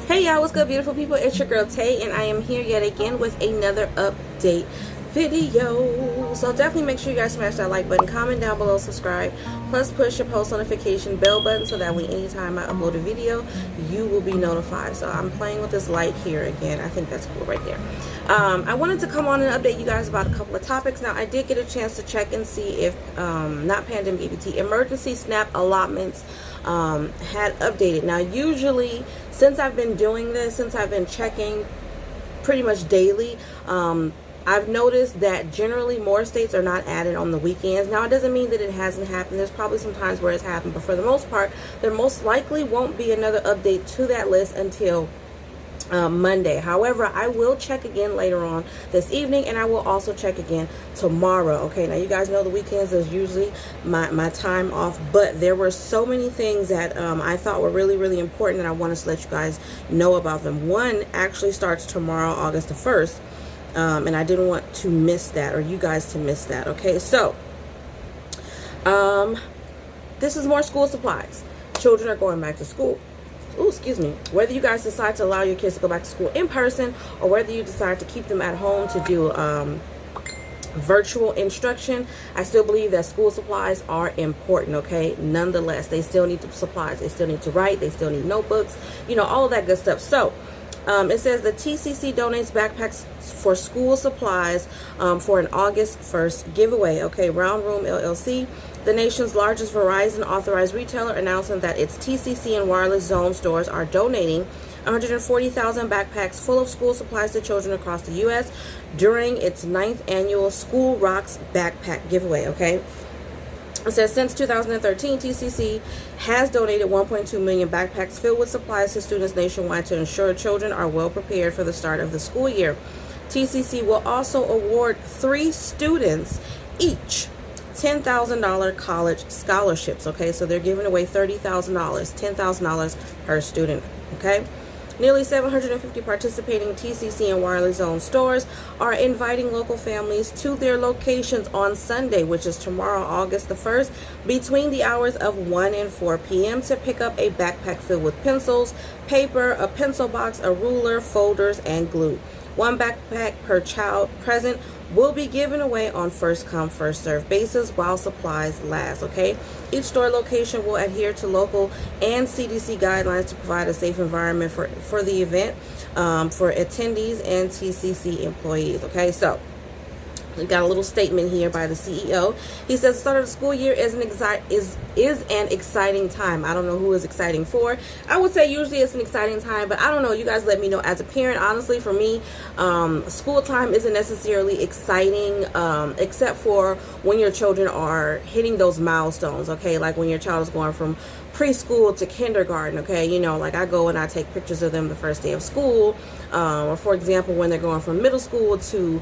Hey y'all, what's good beautiful people? It's your girl Tay and I am here yet again with another update video. So definitely make sure you guys smash that like button, comment down below, subscribe, plus push your post notification bell button so that way anytime I upload a video you will be notified. So I'm playing with this light here again. I think that's cool right there. I wanted to come on and update you guys about a couple of topics. Now I did get a chance to check and see if not pandemic EBT, emergency SNAP allotments had updated. Now usually since I've been doing this, since I've been checking pretty much daily, I've noticed that generally more states are not added on the weekends. Now it doesn't mean that it hasn't happened. There's probably some times where it's happened, but for the most part there most likely won't be another update to that list until Monday. However, I will check again later on this evening, and I will also check again tomorrow. Okay, now you guys know the weekends is usually my time off, but there were so many things that I thought were really important, and I wanted to let you guys know about them. One actually starts tomorrow, August the 1st, and I didn't want to miss that, or you guys to miss that. Okay, so this is more school supplies. Children are going back to school. Ooh, excuse me. Whether you guys decide to allow your kids to go back to school in person, or whether you decide to keep them at home to do virtual instruction, I still believe that school supplies are important. Okay, nonetheless, they still need the supplies. They still need to write. They still need notebooks, you know, all of that good stuff. So it says the TCC donates backpacks for school supplies for an August 1st giveaway. Okay, Round Room LLC, the nation's largest Verizon authorized retailer, announcing that its TCC and wireless zone stores are donating 140,000 backpacks full of school supplies to children across the U.S. during its 9th annual School Rocks Backpack giveaway. Okay. It says since 2013, TCC has donated 1.2 million backpacks filled with supplies to students nationwide to ensure children are well prepared for the start of the school year. TCC will also award 3 students each $10,000 college scholarships. Okay, so they're giving away $30,000, $10,000 per student. Okay. Nearly 750 participating TCC and wireless zone stores are inviting local families to their locations on Sunday, which is tomorrow, August the 1st, between the hours of 1 and 4 p.m. to pick up a backpack filled with pencils, paper, a pencil box, a ruler, folders, and glue. 1 backpack per child present will be given away on first come first served basis while supplies last. Okay, each store location will adhere to local and CDC guidelines to provide a safe environment for the event for attendees and TCC employees. Okay, so we got a little statement here by the CEO. He says the start of the school year is an exciting time. I don't know who is exciting for. I would say usually it's an exciting time, but I don't know. You guys let me know. As a parent, honestly, for me, school time isn't necessarily exciting, except for when your children are hitting those milestones. Okay, like when your child is going from preschool to kindergarten. Okay, you know, like I go and I take pictures of them the first day of school, or for example when they're going from middle school to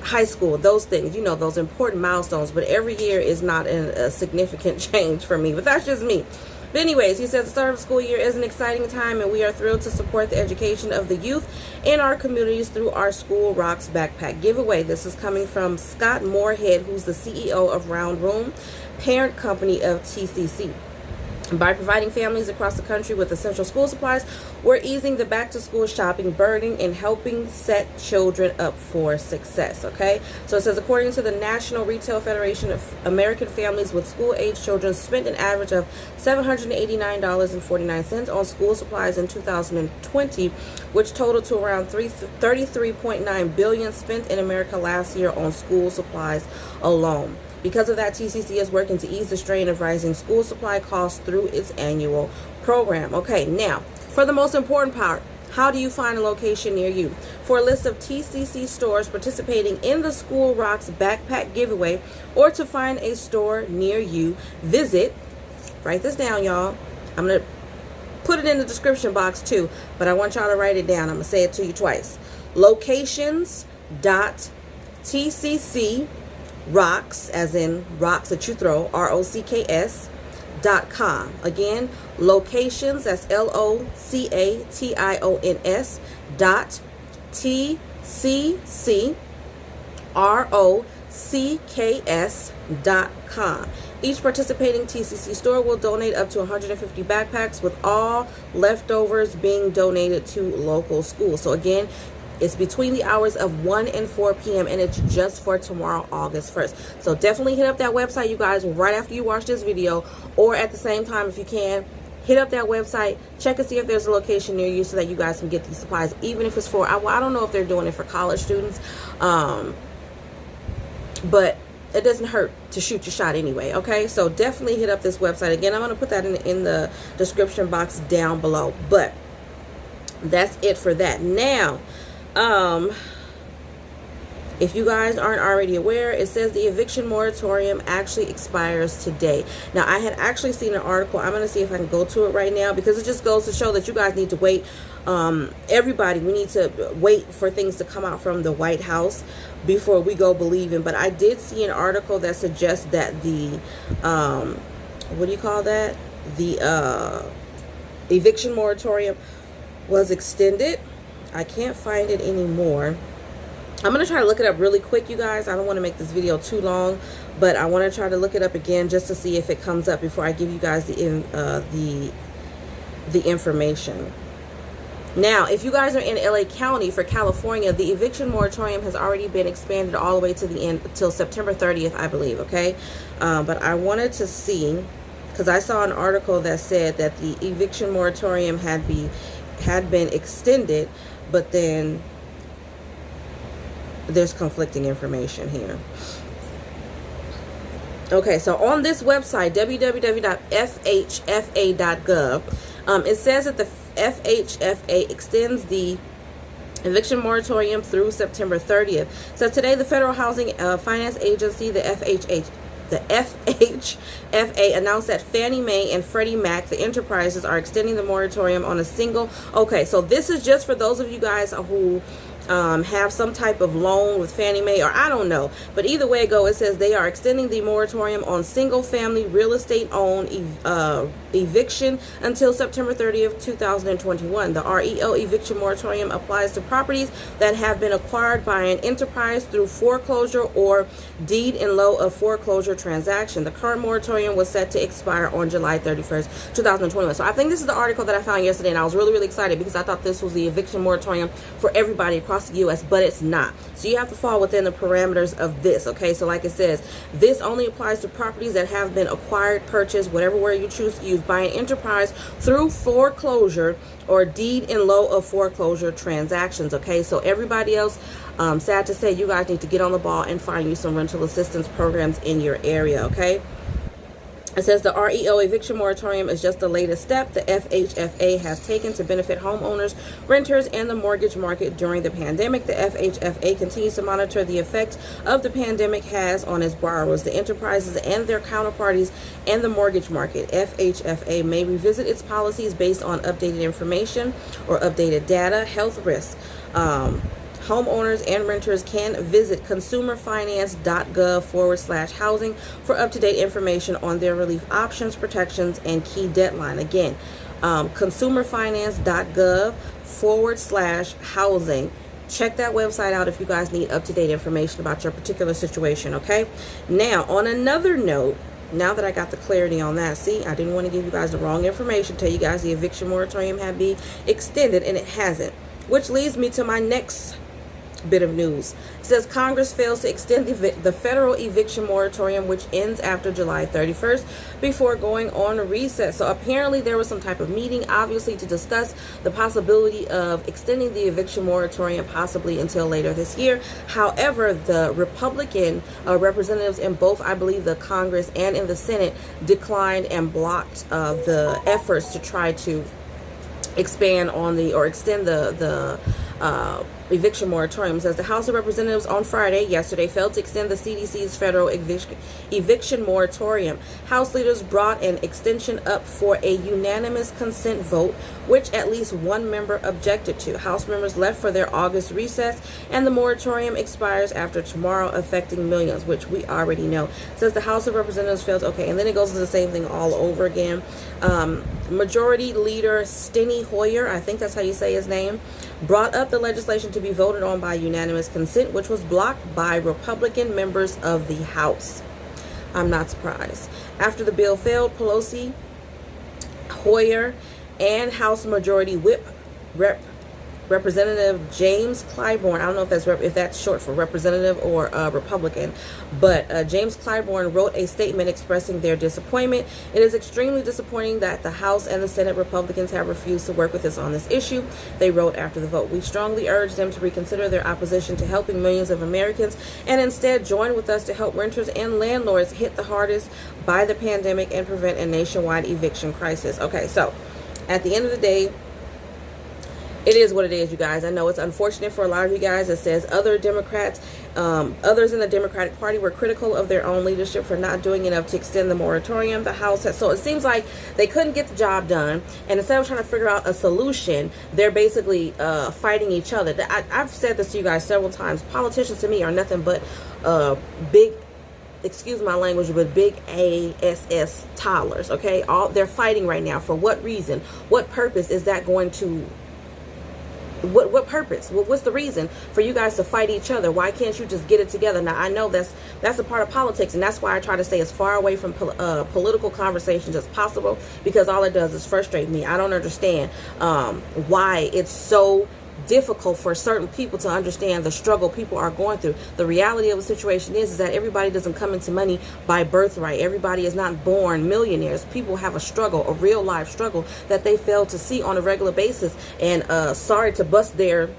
high school, those things, you know, those important milestones. But every year is not a significant change for me, but that's just me. But anyways, he says the start of the school year is an exciting time, and we are thrilled to support the education of the youth in our communities through our School Rocks Backpack giveaway. This is coming from Scott Moorhead, who's the CEO of Round Room, parent company of TCC. By providing families across the country with essential school supplies, we're easing the back-to-school shopping burden and helping set children up for success. Okay, so it says according to the National Retail Federation of American Families with School-Age Children spent an average of $789.49 on school supplies in 2020, which totaled to around $33.9 billion spent in America last year on school supplies alone. Because of that, TCC is working to ease the strain of rising school supply costs through its annual program. Okay, now, for the most important part, how do you find a location near you? For a list of TCC stores participating in the School Rocks Backpack giveaway, or to find a store near you, visit, write this down, y'all. I'm going to put it in the description box too, but I want y'all to write it down. I'm going to say it to you twice. Locations.tcc rocks, as in rocks that you throw, ROCKS.com. Again, locations, that's LOCATIONS .TCCROCKS.com. Each participating TCC store will donate up to 150 backpacks, with all leftovers being donated to local schools. So again, it's between the hours of 1 and 4 p.m. and it's just for tomorrow, August 1st. So definitely hit up that website, you guys, right after you watch this video, or at the same time if you can. Hit up that website, check and see if there's a location near you so that you guys can get these supplies, even if it's for, I don't know if they're doing it for college students, but it doesn't hurt to shoot your shot anyway, okay? So definitely hit up this website. Again, I'm going to put that in the description box down below, but that's it for that. Now, if you guys aren't already aware, it says the eviction moratorium actually expires today. Now, I had actually seen an article. I'm going to see if I can go to it right now, because it just goes to show that you guys need to wait. Everybody, we need to wait for things to come out from the White House before we go believing. But I did see an article that suggests that the, what do you call that? The eviction moratorium was extended. I can't find it anymore. I'm going to try to look it up really quick, you guys. I don't want to make this video too long, but I want to try to look it up again just to see if it comes up before I give you guys the information. Now, if you guys are in LA County for California, the eviction moratorium has already been expanded all the way to the end till September 30th, I believe, okay? But I wanted to see, because I saw an article that said that the eviction moratorium had been extended, but then there's conflicting information here. Okay, so on this website, www.FHFA.gov, it says that the FHFA extends the eviction moratorium through September 30th. So today, the Federal Housing Finance Agency, the FHFA, announced that Fannie Mae and Freddie Mac, the enterprises, are extending the moratorium on a single. Okay, so this is just for those of you guys who have some type of loan with Fannie Mae, or I don't know, but either way it goes, it says they are extending the moratorium on single family real estate owned eviction until September 30th, 2021. The REO eviction moratorium applies to properties that have been acquired by an enterprise through foreclosure or deed in lieu of foreclosure transaction. The current moratorium was set to expire on July 31st, 2021. So I think this is the article that I found yesterday, and I was really, really excited because I thought this was the eviction moratorium for everybody across the U.S., but it's not. So you have to fall within the parameters of this, okay? So like it says, this only applies to properties that have been acquired, purchased, whatever word you choose to use, by an enterprise through foreclosure or deed in lieu of foreclosure transactions, okay? So everybody else, sad to say, you guys need to get on the ball and find you some rental assistance programs in your area, okay? It says the REO eviction moratorium is just the latest step the FHFA has taken to benefit homeowners, renters, and the mortgage market during the pandemic. The FHFA continues to monitor the effect of the pandemic has on its borrowers, the enterprises, and their counterparties, and the mortgage market. FHFA may revisit its policies based on updated information or updated data. Health risks. Homeowners and renters can visit consumerfinance.gov/housing for up-to-date information on their relief options, protections, and key deadline. Again, consumerfinance.gov/housing. Check that website out if you guys need up-to-date information about your particular situation, okay? Now, on another note, now that I got the clarity on that, see, I didn't want to give you guys the wrong information, tell you guys the eviction moratorium had been extended, and it hasn't. Which leads me to my next bit of news. It says Congress fails to extend the federal eviction moratorium, which ends after July 31st, before going on recess. So apparently there was some type of meeting, obviously, to discuss the possibility of extending the eviction moratorium possibly until later this year. However, the Republican representatives in both, I believe, the Congress and in the Senate declined and blocked the efforts to try to expand on extend the eviction moratorium. Says the House of Representatives on yesterday failed to extend the CDC's federal eviction moratorium. House leaders brought an extension up for a unanimous consent vote, which at least one member objected to. House members left for their August recess, and the moratorium expires after tomorrow, affecting millions, which we already know. Says the House of Representatives failed. Okay, and then it goes to the same thing all over again. Majority Leader Steny Hoyer, I think that's how you say his name, brought up the legislation to be voted on by unanimous consent, which was blocked by Republican members of the House. I'm not surprised. After the bill failed, Pelosi, Hoyer, and House Majority Whip Representative James Clyburn, I don't know if that's short for representative or Republican, but James Clyburn wrote a statement expressing their disappointment. It is extremely disappointing that the House and the Senate Republicans have refused to work with us on this issue. They wrote after the vote. We strongly urge them to reconsider their opposition to helping millions of Americans and instead join with us to help renters and landlords hit the hardest by the pandemic and prevent a nationwide eviction crisis. Okay, so at the end of the day, it is what it is, you guys. I know it's unfortunate for a lot of you guys. It says other Democrats, others in the Democratic Party were critical of their own leadership for not doing enough to extend the moratorium. The House has, so it seems like they couldn't get the job done. And instead of trying to figure out a solution, they're basically fighting each other. I've said this to you guys several times. Politicians to me are nothing but big, excuse my language, but big ass toddlers, okay? They're fighting right now. For what reason? What purpose is that going to... What purpose? What's the reason for you guys to fight each other? Why can't you just get it together? Now, I know that's a part of politics, and that's why I try to stay as far away from political conversations as possible, because all it does is frustrate me. I don't understand why it's so difficult for certain people to understand the struggle people are going through. The reality of the situation is that everybody doesn't come into money by birthright. Everybody is not born millionaires. People have a struggle, a real life struggle that they fail to see on a regular basis. And sorry to bust their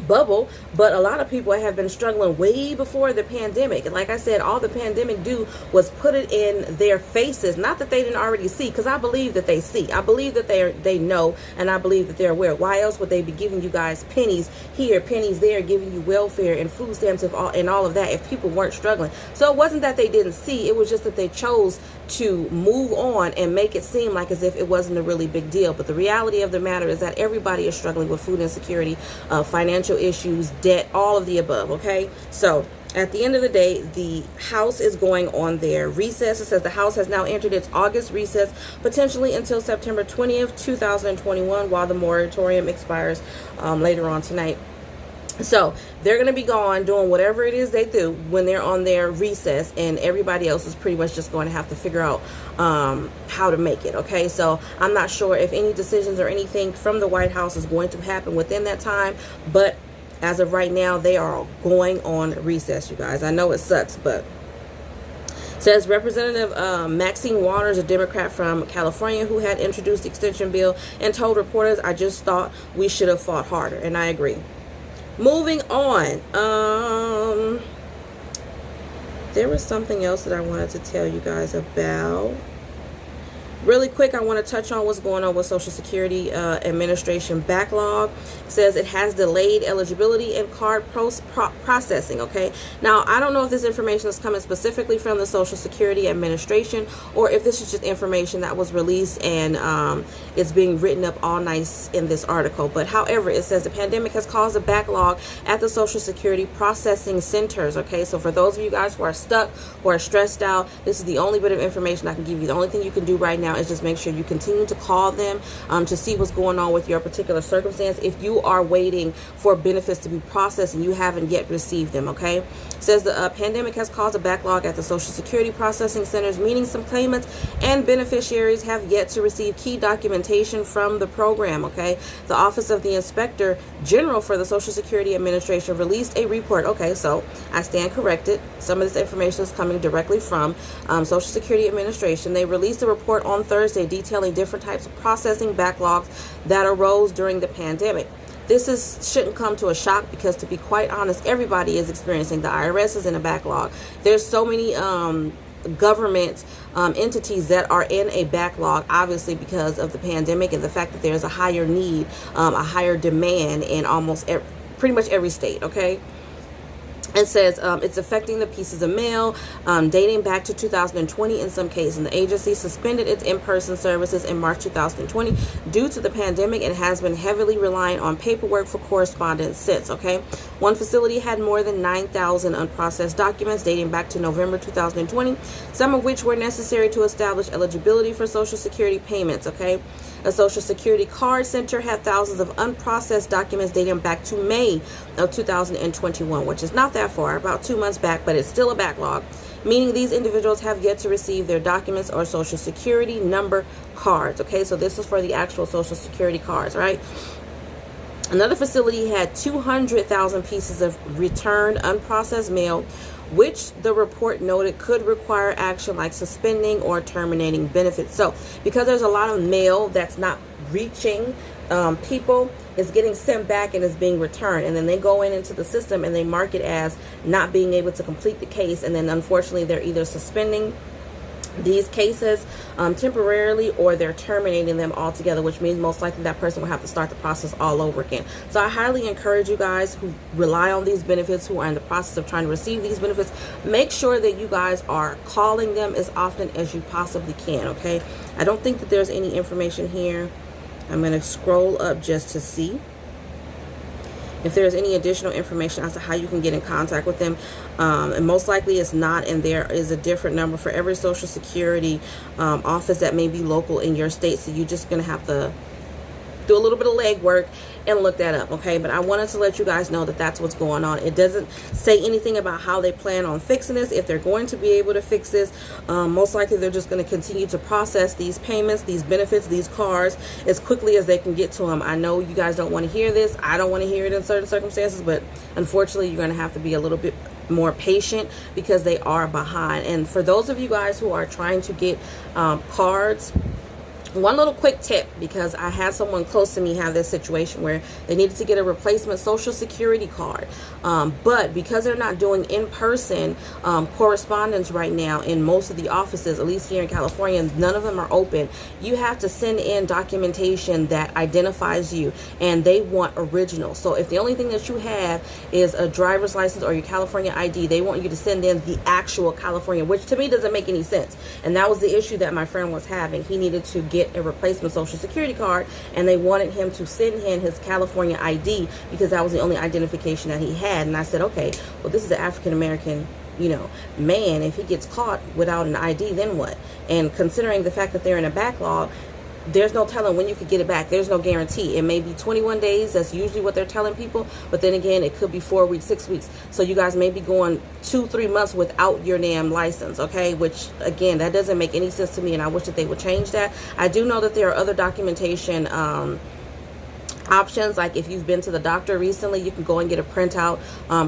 bubble, but a lot of people have been struggling way before the pandemic. And like I said, all the pandemic do was put it in their faces. Not that they didn't already see, because I believe that they see. I believe that they know, and I believe that they're aware. Why else would they be giving you guys pennies here, pennies there, giving you welfare and food stamps and all of that if people weren't struggling? So it wasn't that they didn't see, it was just that they chose to move on and make it seem like as if it wasn't a really big deal. But the reality of the matter is that everybody is struggling with food insecurity, financial issues, debt, all of the above, okay? So at the end of the day, the House is going on their recess. It says the House has now entered its August recess, potentially until September 20th, 2021, while the moratorium expires later on tonight. So they're going to be gone doing whatever it is they do when they're on their recess, and everybody else is pretty much just going to have to figure out how to make it. Okay, so I'm not sure if any decisions or anything from the White House is going to happen within that time, but as of right now, they are going on recess, you guys. I know it sucks, but says Representative Maxine Waters, a Democrat from California, who had introduced the extension bill, and told reporters, "I just thought we should have fought harder." And I agree. Moving on, there was something else that I wanted to tell you guys about. Really quick, I want to touch on what's going on with Social Security Administration backlog. It says it has delayed eligibility and card processing, okay? Now, I don't know if this information is coming specifically from the Social Security Administration or if this is just information that was released and it's being written up all nice in this article. But however, it says the pandemic has caused a backlog at the Social Security processing centers, okay? So for those of you guys who are stuck or are stressed out, this is the only bit of information I can give you. The only thing you can do right now is just make sure you continue to call them to see what's going on with your particular circumstance if you are waiting for benefits to be processed and you haven't yet received them, okay? It says the pandemic has caused a backlog at the Social Security processing centers, meaning some claimants and beneficiaries have yet to receive key documentation from the program, okay? The Office of the Inspector General for the Social Security Administration released a report. Okay, so I stand corrected. Some of this information is coming directly from Social Security Administration. They released a report on Thursday detailing different types of processing backlogs that arose during the pandemic. This shouldn't come to a shock because, to be quite honest, everybody is experiencing. The IRS is in a backlog. There's so many government entities that are in a backlog, obviously because of the pandemic and the fact that there's a higher need, a higher demand in almost pretty much every state, okay? It says it's affecting the pieces of mail dating back to 2020 in some cases. And the agency suspended its in-person services in March 2020 due to the pandemic and has been heavily relying on paperwork for correspondence since, okay? One facility had more than 9,000 unprocessed documents dating back to November 2020, some of which were necessary to establish eligibility for Social Security payments, okay? A Social Security card center had thousands of unprocessed documents dating back to May of 2021, which is not that far, about 2 months back, but it's still a backlog. meaning these individuals have yet to receive their documents or social security number cards. Okay, so this is for the actual social security cards, right? Another facility had 200,000 pieces of returned unprocessed mail, which the report noted could require action like suspending or terminating benefits. So because there's a lot of mail that's not reaching people, is getting sent back and is being returned, and then they go into the system and they mark it as not being able to complete the case, and then unfortunately they're either suspending these cases temporarily, or they're terminating them altogether, which means most likely that person will have to start the process all over again. So I highly encourage you guys who rely on these benefits, who are in the process of trying to receive these benefits, make sure that you guys are calling them as often as you possibly can. Okay, I don't think that there's any information here. I'm going to scroll up just to see if there's any additional information as to how you can get in contact with them. And most likely it's not, and there is a different number for every Social Security office that may be local in your state. So you're just going to have to do a little bit of legwork and look that up, okay? But I wanted to let you guys know that that's what's going on. It doesn't say anything about how they plan on fixing this, if they're going to be able to fix this. Most likely they're just going to continue to process these payments, these benefits, these cards as quickly as they can get to them. I know you guys don't want to hear this. I don't want to hear it in certain circumstances, but unfortunately you're going to have to be a little bit more patient because they are behind. And for those of you guys who are trying to get cards, one little quick tip, because I had someone close to me have this situation where they needed to get a replacement Social Security card, but because they're not doing in-person correspondence right now in most of the offices, at least here in California, none of them are open. You have to send in documentation that identifies you, and they want original. So if the only thing that you have is a driver's license or your California ID, they want you to send in the actual California, which to me doesn't make any sense. And that was the issue that my friend was having. He needed to get a replacement Social Security card, and they wanted him to send in his California ID because that was the only identification that he had. And I said, okay, well, this is an African American, you know, man. If he gets caught without an ID, then what? And considering the fact that they're in a backlog, there's no telling when you could get it back. There's no guarantee. It may be 21 days. That's usually what they're telling people. But then again, it could be 4 weeks, 6 weeks. So you guys may be going 2-3 months without your damn license, okay? Which, again, that doesn't make any sense to me, and I wish that they would change that. I do know that there are other documentation options, like if you've been to the doctor recently, you can go and get a printout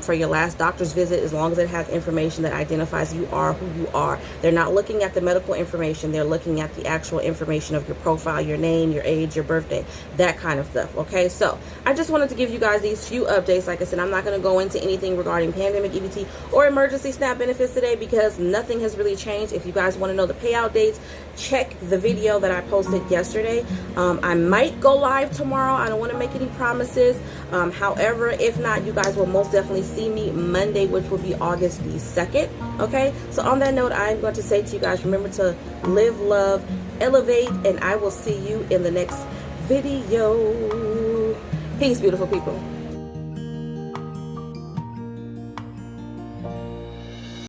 for your last doctor's visit, as long as it has information that identifies you are who you are. They're not looking at the medical information, they're looking at the actual information of your profile, your name, your age, your birthday, that kind of stuff. Okay, so I just wanted to give you guys these few updates. Like I said, I'm not going to go into anything regarding pandemic EBT or emergency SNAP benefits today because nothing has really changed. If you guys want to know the payout dates, check the video that I posted yesterday. I might go live tomorrow. I don't want to make any promises. However, if not, you guys will most definitely see me Monday, which will be August the 2nd. Okay, so on that note, I'm going to say to you guys, remember to live, love, elevate, and I will see you in the next video. Peace, beautiful people.